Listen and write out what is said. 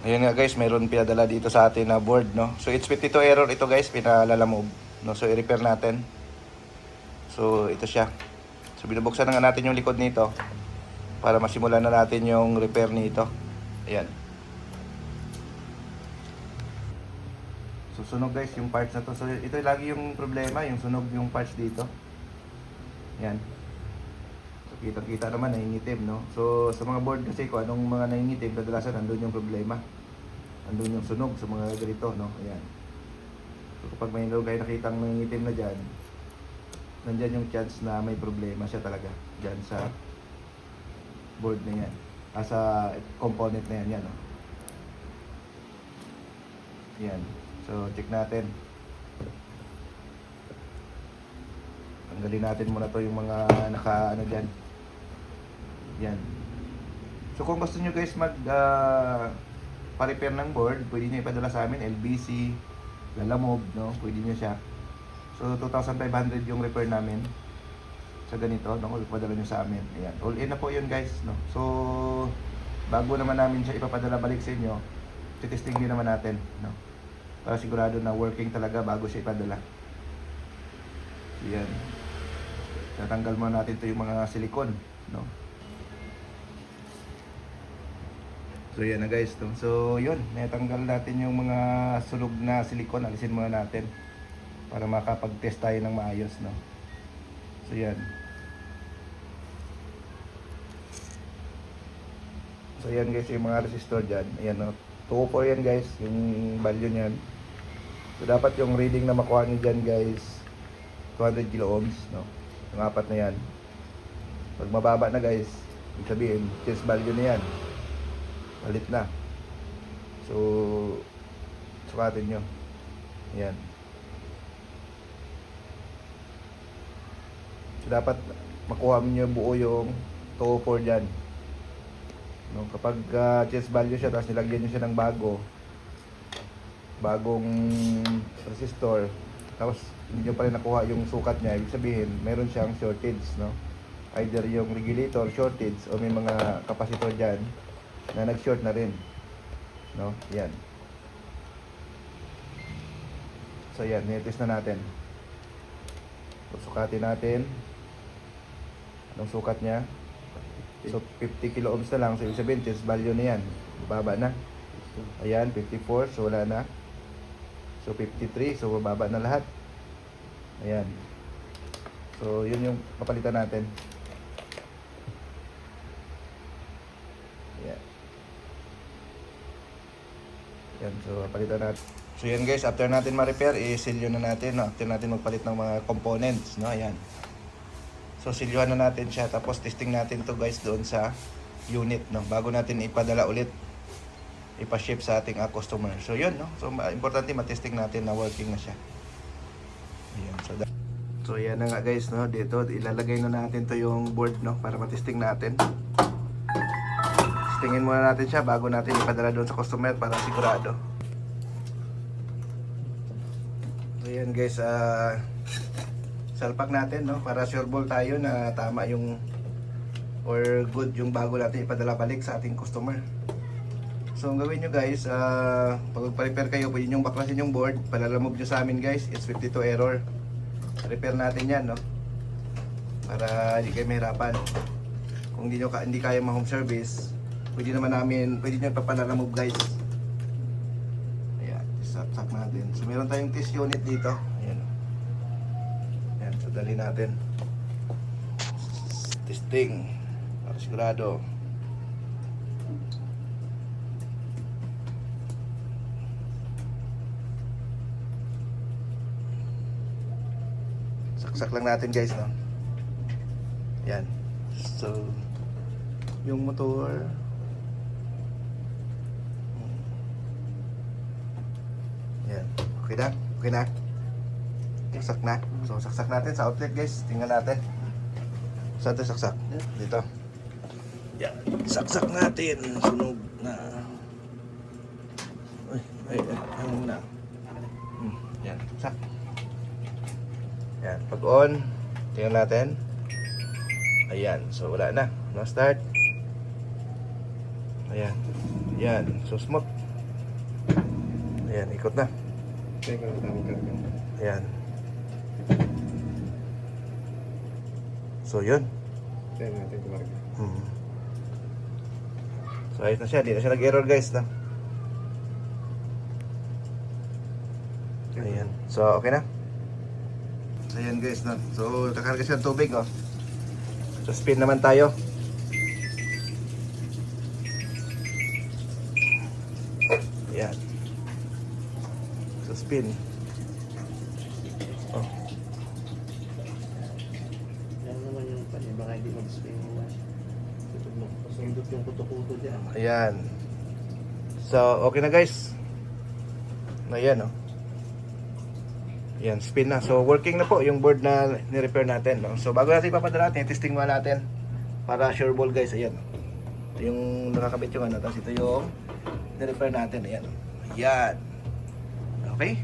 Ayun nga guys, mayroon pinadala dito sa atin na board, no. So H52 error ito guys, pinalalamove, no. So i-repair natin. So ito siya. So binubuksan na nga natin yung likod nito para masimulan na natin yung repair nito. Ayan. So sunog guys yung parts na to. So ito lagi yung problema, yung sunog yung parts dito. Ayan. So kitang-kita naman nangingitim, no. So sa mga board kasi kung anong mga nangingitim, kadalasan nandun yung problema. Nandun yung sunog sa mga ganito, no. Ayan. So kapag may kayo nakitang nangingitim na dyan, nandyan yung chance na may problema siya talaga dyan sa board na yan, sa component na yan, yan, no? Yan. So check natin, tanggalin natin muna to yung mga naka ano dyan. Yan. So kung gusto nyo guys mag pa-repair ng board, pwede nyo ipadala sa amin, LBC, Lalamove, no? Pwede nyo siya. So 2,500 yung repair namin sa ganito, no? Ipadala nyo sa amin. Ayan. All in na po yun guys, no? So bago naman namin siya ipapadala balik sa inyo, titesting din naman natin, no? Para sigurado na working talaga bago siya ipadala. So yan. Tatanggal muna natin to yung mga silikon, no? So yan na guys, no? So yun, natanggal natin yung mga sunog na silikon, alisin muna natin para makapag-test tayo ng maayos, no? So yan. So yan guys, yung mga resistor dyan. Ayan, no? 204 yan guys, yung value nyan. So dapat yung reading na makuha nyo dyan guys, 200 kilo ohms, no? Yung apat na yan. Pag mababa na guys, ibig sabihin, test value na yan. Malit na. So sukatin nyo. Ayan. So dapat makuha nyo buo yung 204 dyan, no? Kapag chest value siya tapos nilagyan nyo siya ng bagong resistor, tapos hindi nyo pa rin nakuha yung sukat niya, ibig sabihin meron siyang shortage, no? Either yung regulator shortage o may mga capacitor dyan na nag-short na rin, no? Yan. So yan, nitest na natin. Sukatin natin anong sukat niya. So 50 kilo ohms na lang, so ibig sabihin test value na yan, baba na. Ayan, 54, so wala na. So 53, so bababa na lahat. Ayan. So yun yung papalitan natin. Ayan. Ayan, so papalitan natin. So yan guys, after natin ma-repair, i-seal na natin, no? After natin magpalit ng mga components, no? Ayan. So silyuhan na natin siya, tapos testing natin to guys doon sa unit, no? Bago natin ipadala ulit, ipa-ship sa ating customer. So yun, no? So importante matesting natin na working na siya. Ayan, so yan na nga guys, no? Dito ilalagay na natin to yung board, no? Para matesting natin. Testingin muna natin siya bago natin ipadala doon sa customer para sigurado. So yan guys, salpak natin, no? Para sure ball tayo na tama yung or good yung bago natin ipadala balik sa ating customer. So ang gawin nyo guys, pag magpa-repair kayo, pwede nyo baklasin yung board, palalamove nyo sa amin guys, it's 52 error. Repair natin yan, no? Para hindi kayo mahirapan. Kung hindi kaya ma-home service, pwede naman namin, pwede nyo papalalamove guys. Ayan, isap-sak natin. So meron tayong test unit dito. Ayan. Ayan, so dali natin. Testing. Para sigurado. Saksak lang natin guys, no? Yan. So yung motor, yan. Okay na? Okay na? Saksak na. So saksak natin sa outlet guys. Tingnan natin. Saan ito saksak? Dito. Yan. Saksak natin. Sunog na. Ay, na. Yan. Saksak. Yan, pag on, tingnan natin. Ayan, so wala na. No start. Ayan. Yan, so smooth. Ayan, ikot na. Teka, tamang karga. Ayan. So, yun. Teka natin kumarga. So, ayos na siya. Hindi na siya nag-error, guys. No? Ayan. So, okay na. So, ayan, guys. No? So, kakarga siya ng tubig. Oh. So, spin naman tayo. Ayan. So, spin. Oh. Yan naman yung pali, baka hindi mag-spin mo. Pasundot yung kuto-kuto dyan. Ayan. So, okay na, guys. Ayan, oh. Ayan, spin na. So, working na po yung board na ni-repair natin. No? So, bago natin ipapadala natin, testing muna natin para sure ball, guys. Ayan. Ito yung nakakabit yung ano. Tapos ito yung ni-repair natin. Ayan. Ayan. Okay.